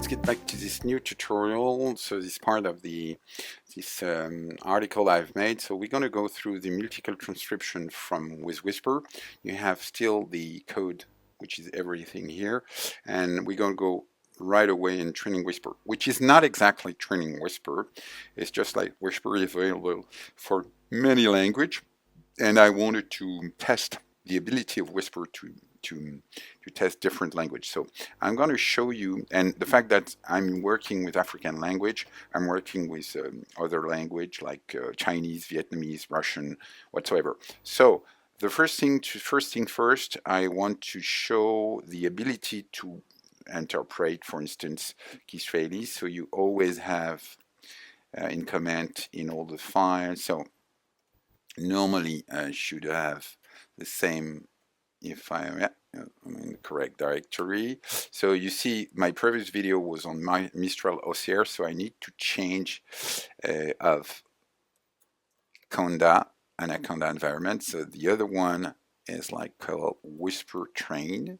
get back to this new tutorial. So this part of this article I've made. So we're going to go through the multilingual transcription with Whisper. You have still the code, which is everything here, and we're going to go right away in training Whisper, which is not exactly training Whisper. It's just like Whisper is available for many languages, and I wanted to test the ability of Whisper to test different language. So I'm going to show you, and the fact that I'm working with African language, I'm working with other language like Chinese, Vietnamese, Russian, whatsoever. So the first thing first, I want to show the ability to interpret, for instance, Kiswahili. So you always have in command in all the files. So normally I should have the same if I'm in the correct directory. So you see my previous video was on my Mistral OCR, so I need to change of Conda, Anaconda environment. So the other one is like called Whisper Train.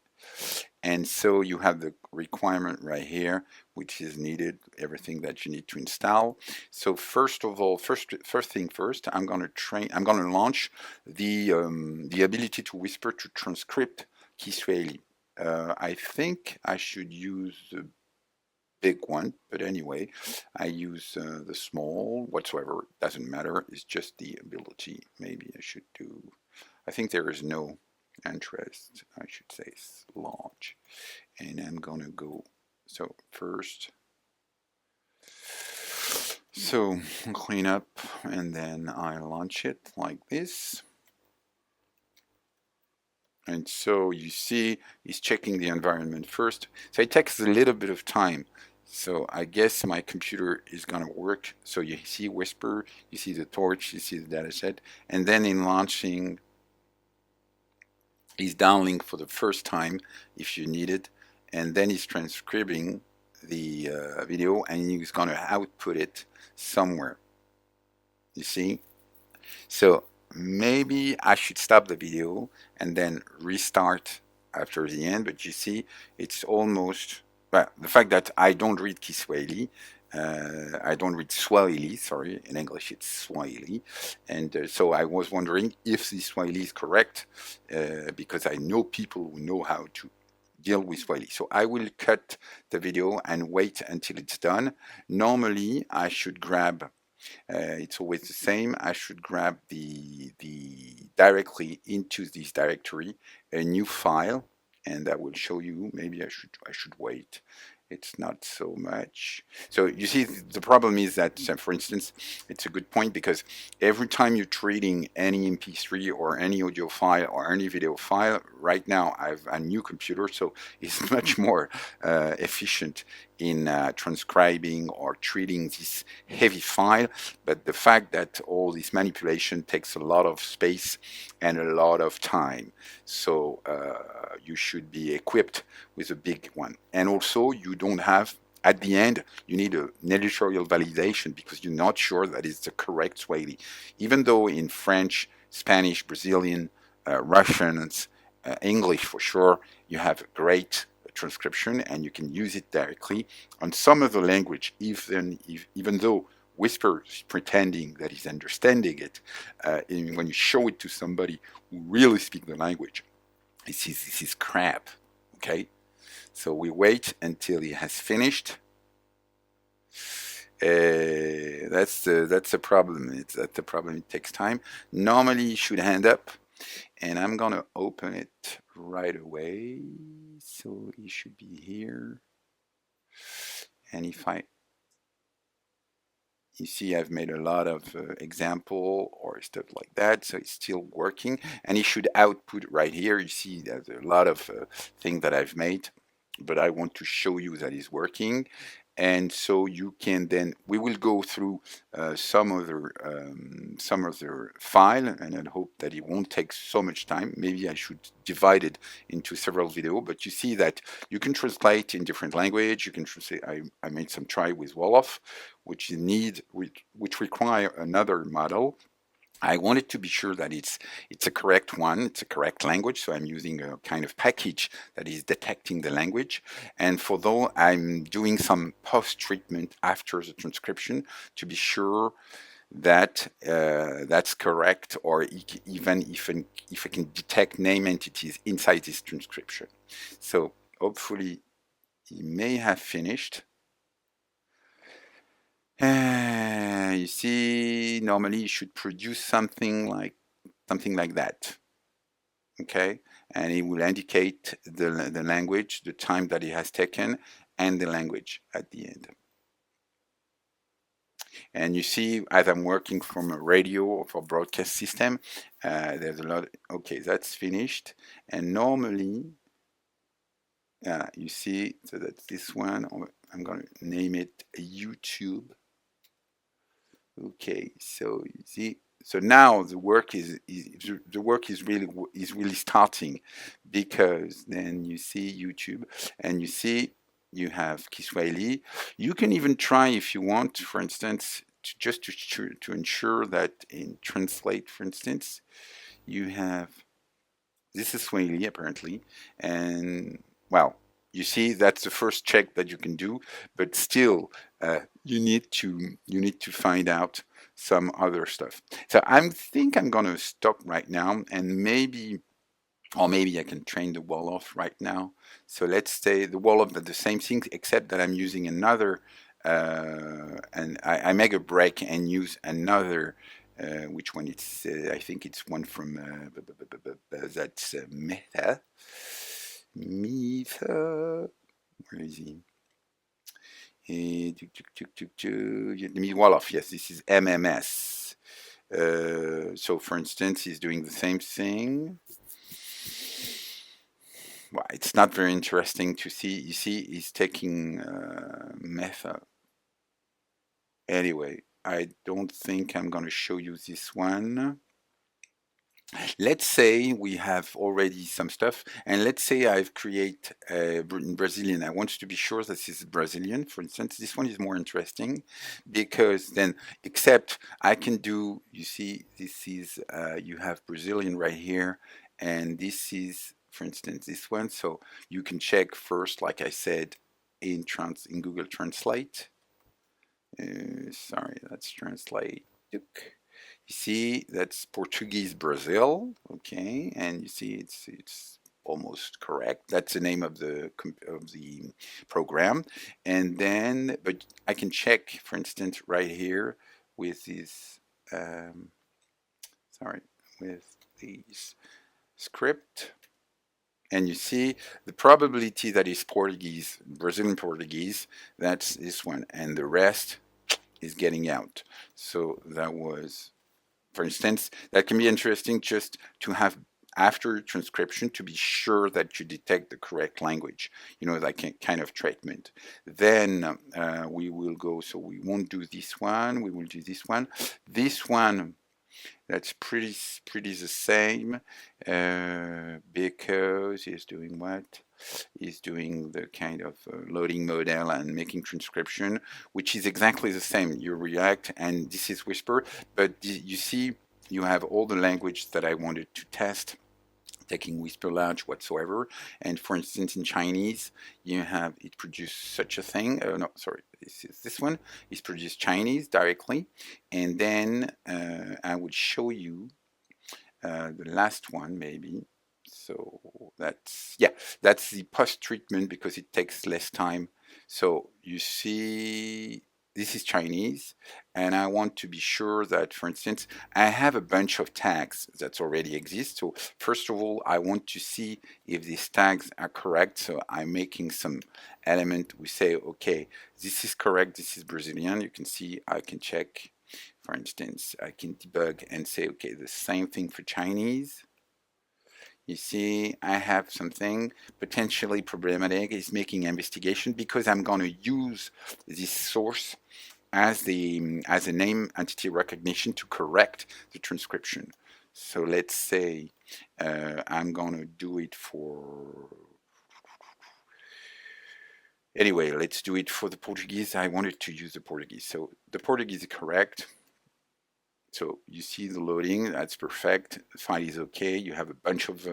And so you have the requirement right here, which is needed, everything that you need to install. So first of all, first thing first, I'm going to launch the ability to Whisper to transcript Kiswahili. I think I should use the big one, but anyway, I use the small, whatsoever, doesn't matter, it's just the ability. Maybe I should do, I think there is no interest, I should say launch, and I'm gonna go, so first, so clean up, and then I launch it like this. And so you see he's checking the environment first, so it takes a little bit of time. So I guess my computer is going to work. So you see Whisper, you see the torch, you see the dataset, and then in launching, he's downlink for the first time if you need it, and then he's transcribing the video, and he's going to output it somewhere. You see? So maybe I should stop the video and then restart after the end, but you see, it's almost, well, the fact that I don't read Kiswahili, I don't read Swahili, sorry, in English it's Swahili, and so I was wondering if the Swahili is correct, because I know people who know how to deal with Swahili. So I will cut the video and wait until it's done. Normally I should grab, it's always the same, I should grab the directly into this directory a new file, and I will show you. Maybe I should wait. It's not so much. So you see, the problem is that, for instance, it's a good point, because every time you're treating any MP3 or any audio file or any video file, right now I have a new computer, so it's much more efficient in transcribing or treating this heavy file. But the fact that all this manipulation takes a lot of space and a lot of time, so you should be equipped with a big one. And also you don't have, at the end, you need an editorial validation, because you're not sure that it's the correct Swahili. Even though in French, Spanish, Brazilian, Russian, English for sure, you have great transcription and you can use it directly. On some other language, even though Whisper is pretending that he's understanding it, when you show it to somebody who really speaks the language, this is crap, okay? So we wait until he has finished. That's the problem. That's the problem. It takes time. Normally, you should hand up, and I'm gonna open it right away. So it should be here. And if you see, I've made a lot of example or stuff like that, so it's still working, and it should output right here. You see, there's a lot of things that I've made, but I want to show you that it's working. And so you can then, we will go through some other file, and I hope that it won't take so much time. Maybe I should divide it into several videos, but you see that you can translate in different language. You can translate, I made some try with Wolof, which require another model. I wanted to be sure that it's a correct one, it's a correct language. So I'm using a kind of package that is detecting the language. And for though I'm doing some post treatment after the transcription to be sure that that's correct, or even if I can detect name entities inside this transcription. So hopefully he may have finished. You see, normally you should produce something like that. Okay, and it will indicate the language, the time that it has taken, and the language at the end. And you see, as I'm working from a radio or for broadcast system, there's a lot. Okay, that's finished. And normally, you see, so that's this one. I'm going to name it YouTube. Okay, so you see, so now the work is really starting, because then you see YouTube, and you see you have Kiswahili. You can even try, if you want, for instance, to ensure that in translate, for instance, you have this is Swahili apparently, and well, you see that's the first check that you can do, but still, you need to find out some other stuff. So I think I'm gonna stop right now, and maybe I can train the Wolof right now. So let's say the Wolof does the same thing, except that I'm using another, and I make a break and use another. Which one? It's I think it's one from that's Meta. Meta. Where is he? Wolof. Yes, this is MMS. So, for instance, he's doing the same thing. Well, it's not very interesting to see. You see, he's taking method. Anyway, I don't think I'm going to show you this one. Let's say we have already some stuff, and let's say I've created in Brazilian. I want to be sure that this is Brazilian. For instance, this one is more interesting because then, except I can do, you see, this is, you have Brazilian right here, and this is, for instance, this one. So you can check first, like I said, in Google Translate. Sorry, let's translate. You see, that's Portuguese Brazil. Okay, and you see, it's almost correct. That's the name of the program. And then, but I can check, for instance, right here with this. Um, sorry, with these script. And you see the probability that is Portuguese, Brazilian Portuguese, that's this one. And the rest is getting out. So that was, for instance, that can be interesting just to have after transcription to be sure that you detect the correct language, like a kind of treatment. Then we will go, so we won't do this one, we will do this one. This one, that's pretty the same, because he's doing what? He's doing the kind of loading model and making transcription, which is exactly the same. You react, and this is Whisper, but you see, you have all the language that I wanted to test, taking Whisper Large whatsoever. And for instance, in Chinese, you have it produced such a thing. No, sorry, this one is produced Chinese directly. And then I will show you the last one maybe. So that's the post treatment because it takes less time. So you see, this is Chinese, and I want to be sure that, for instance, I have a bunch of tags that already exist. So first of all, I want to see if these tags are correct. So I'm making some element. We say, okay, this is correct. This is Brazilian. You can see I can check. For instance, I can debug and say, okay, the same thing for Chinese. You see, I have something potentially problematic. It's making investigation because I'm going to use this source as a name entity recognition to correct the transcription. So let's say I'm going to do it for. Anyway, let's do it for the Portuguese. I wanted to use the Portuguese. So the Portuguese is correct. So you see the loading, that's perfect. The file is okay. You have a bunch of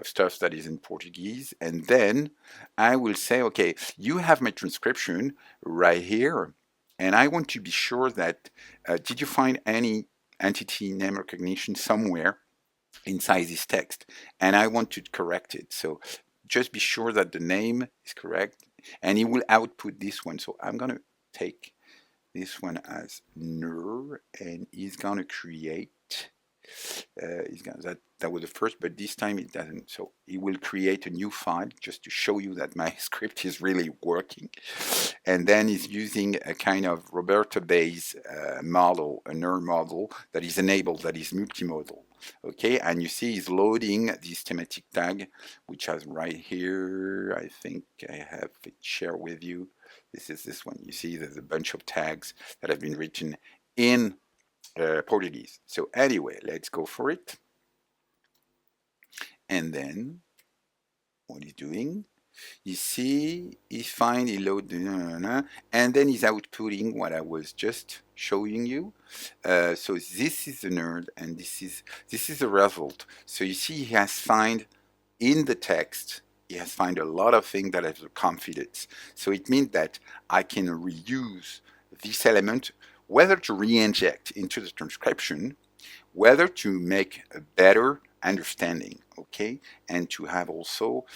stuff that is in Portuguese. And then I will say, okay, you have my transcription right here. And I want to be sure that, did you find any entity name recognition somewhere inside this text? And I want to correct it. So just be sure that the name is correct. And it will output this one. So I'm going to take this one as ner, and he's gonna create. That was the first, but this time it doesn't. So he will create a new file just to show you that my script is really working. And then he's using a kind of Roberta-based model, a ner model that is enabled, that is multimodal. Okay, and you see he's loading this thematic tag, which has right here. I think I have it share with you. This is this one. You see there's a bunch of tags that have been written in Portuguese. So anyway, let's go for it. And then what he's doing, you see, he's fine, he loads, and then he's outputting what I was just showing you. So this is the nerd, and this is the result. So you see, he has found in the text, he has found a lot of things that have confidence. So it means that I can reuse this element, whether to re-inject into the transcription, whether to make a better understanding, okay? And to have also,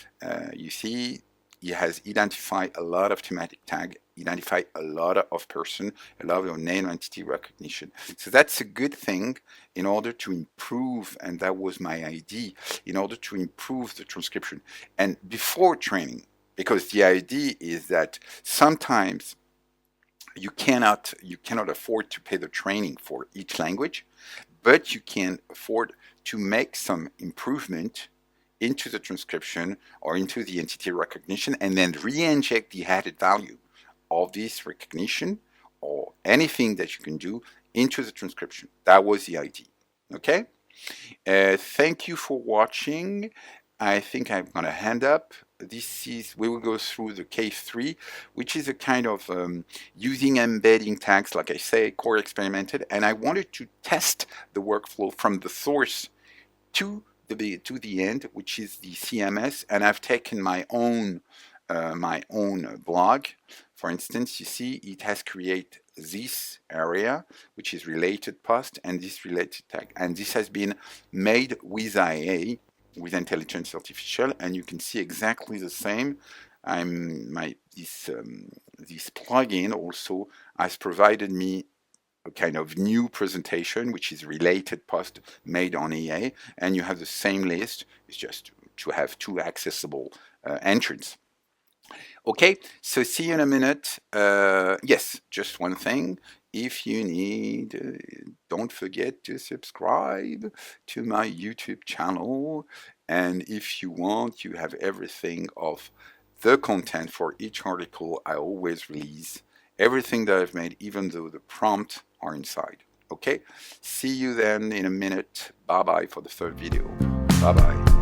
you see, he has identified a lot of thematic tag, identified a lot of person, a lot of name entity recognition. So that's a good thing in order to improve, and that was my idea, in order to improve the transcription. And before training, because the idea is that sometimes you cannot afford to pay the training for each language, but you can afford to make some improvement into the transcription or into the entity recognition, and then re-inject the added value of this recognition or anything that you can do into the transcription. That was the idea. Okay? Thank you for watching. I think I'm going to hand up. We will go through the case 3, which is a kind of using embedding tags, like I say, core experimented, and I wanted to test the workflow from the source to the end, which is the CMS, and I've taken my own blog. For instance, you see it has created this area, which is related post, and this related tag, and this has been made with IA, with intelligence artificial, and you can see exactly the same. This plugin also has provided me a kind of new presentation, which is related post made on AI, and you have the same list. It's just to have 2 accessible entrants. Okay, so see you in a minute. Yes, just one thing. If you need, don't forget to subscribe to my YouTube channel. And if you want, you have everything of the content for each article I always release. Everything that I've made, even though the prompt are inside. Okay, see you then in a minute. Bye bye for the third video. Bye bye.